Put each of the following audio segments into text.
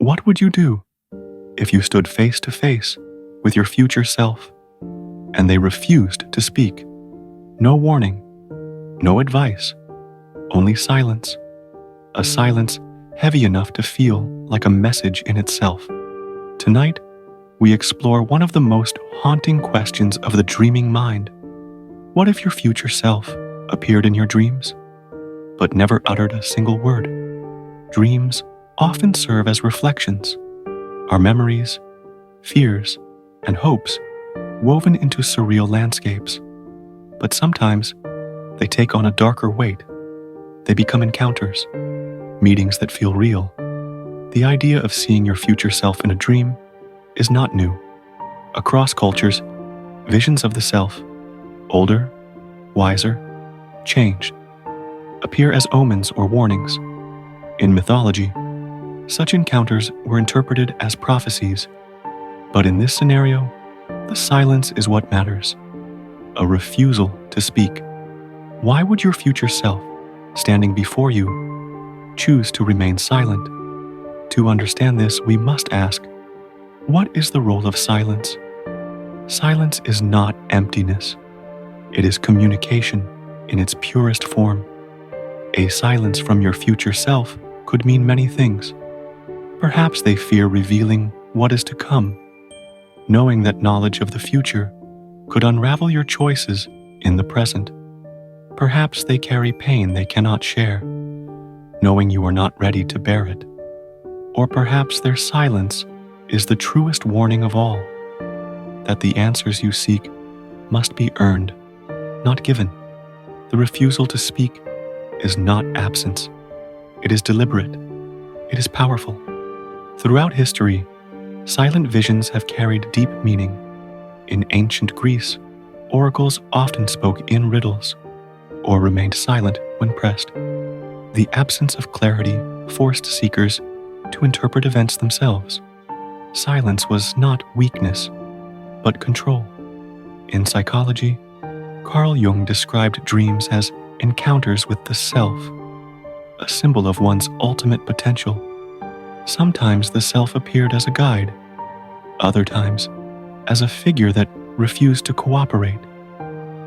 What would you do if you stood face to face with your future self and they refused to speak? No warning, no advice, only silence. A silence heavy enough to feel like a message in itself. Tonight, we explore one of the most haunting questions of the dreaming mind. What if your future self appeared in your dreams, but never uttered a single word? Dreams often serve as reflections, our memories, fears, and hopes woven into surreal landscapes. But sometimes they take on a darker weight. They become encounters, meetings that feel real. The idea of seeing your future self in a dream is not new. Across cultures, visions of the self, older, wiser, changed, appear as omens or warnings. In mythology, such encounters were interpreted as prophecies. But in this scenario, the silence is what matters. A refusal to speak. Why would your future self, standing before you, choose to remain silent? To understand this, we must ask, what is the role of silence? Silence is not emptiness. It is communication in its purest form. A silence from your future self could mean many things. Perhaps they fear revealing what is to come, knowing that knowledge of the future could unravel your choices in the present. Perhaps they carry pain they cannot share, knowing you are not ready to bear it. Or perhaps their silence is the truest warning of all, that the answers you seek must be earned, not given. The refusal to speak is not absence. It is deliberate. It is powerful. Throughout history, silent visions have carried deep meaning. In ancient Greece, oracles often spoke in riddles or remained silent when pressed. The absence of clarity forced seekers to interpret events themselves. Silence was not weakness, but control. In psychology, Carl Jung described dreams as encounters with the self, a symbol of one's ultimate potential. Sometimes the self appeared as a guide, other times as a figure that refused to cooperate.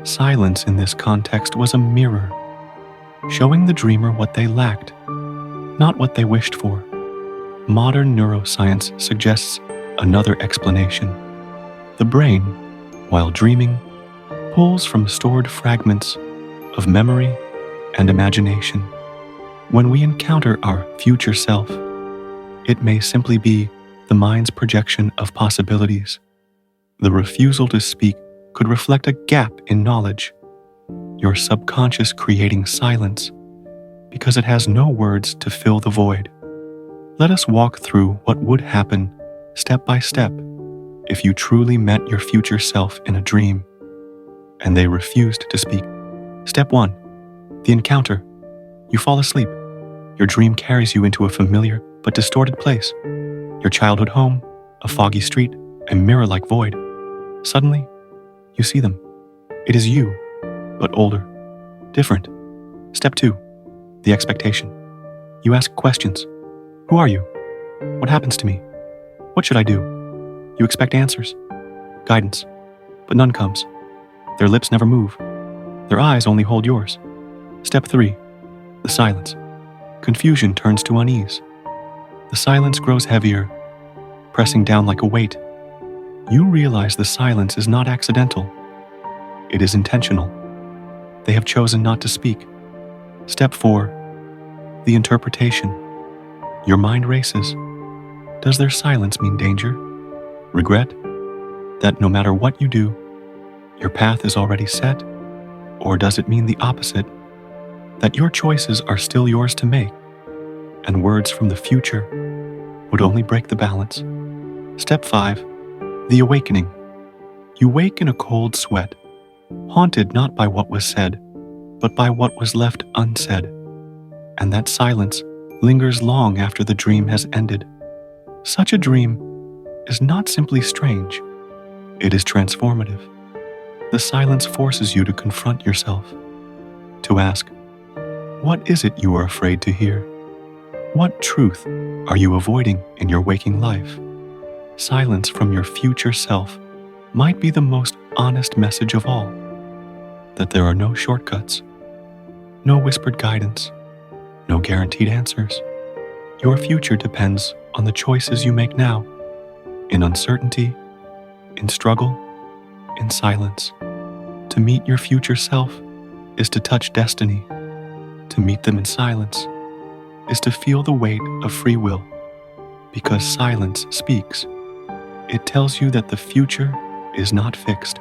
Silence in this context was a mirror, showing the dreamer what they lacked, not what they wished for. Modern neuroscience suggests another explanation. The brain, while dreaming, pulls from stored fragments of memory and imagination. When we encounter our future self, it may simply be the mind's projection of possibilities. The refusal to speak could reflect a gap in knowledge, your subconscious creating silence because it has no words to fill the void. Let us walk through what would happen step by step if you truly met your future self in a dream and they refused to speak. Step 1. The encounter. You fall asleep. Your dream carries you into a familiar but distorted place. Your childhood home, a foggy street, a mirror-like void. Suddenly, you see them. It is you, but older, different. Step 2. The expectation. You ask questions. Who are you? What happens to me? What should I do? You expect answers, guidance, but none comes. Their lips never move. Their eyes only hold yours. Step 3. The silence. Confusion turns to unease. The silence grows heavier, pressing down like a weight. You realize the silence is not accidental. It is intentional. They have chosen not to speak. Step 4. The interpretation. Your mind races. Does their silence mean danger? Regret? That no matter what you do, your path is already set? Or does it mean the opposite? That your choices are still yours to make, and words from the future would only break the balance? Step 5. The awakening. You wake in a cold sweat, haunted not by what was said, but by what was left unsaid. And that silence lingers long after the dream has ended. Such a dream is not simply strange, it is transformative. The silence forces you to confront yourself, to ask, what is it you are afraid to hear? What truth are you avoiding in your waking life? Silence from your future self might be the most honest message of all, that there are no shortcuts, no whispered guidance, no guaranteed answers. Your future depends on the choices you make now, in uncertainty, in struggle, in silence. To meet your future self is to touch destiny. To meet them in silence is to feel the weight of free will, because silence speaks. It tells you that the future is not fixed,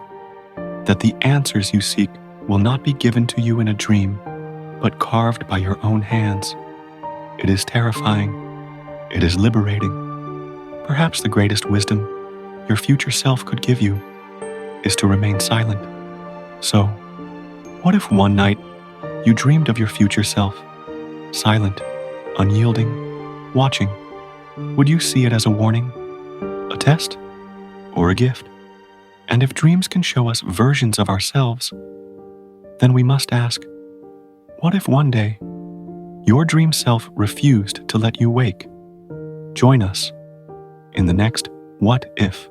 that the answers you seek will not be given to you in a dream, but carved by your own hands. It is terrifying. It is liberating. Perhaps the greatest wisdom your future self could give you is to remain silent. So, what if one night you dreamed of your future self, silent, unyielding, watching? Would you see it as a warning, a test, or a gift? And if dreams can show us versions of ourselves, then we must ask, what if one day your dream self refused to let you wake? Join us in the next What If?